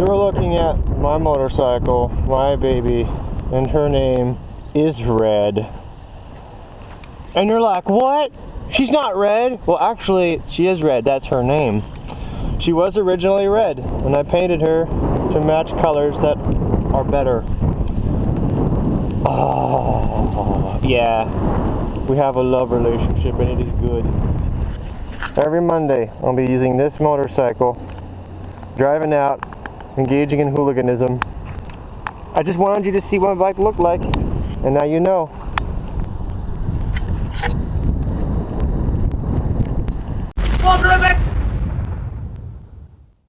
You were looking at my motorcycle, my baby, and her name is Red. And you're like, what? She's not red? Well, actually, she is red. That's her name. She was originally red, and I painted her to match colors that are better. Oh, yeah. We have a love relationship, and it is good. Every Monday, I'll be using this motorcycle, driving out, engaging in hooliganism. I just wanted you to see what my bike looked like, and now you know. WALTERRIFIC!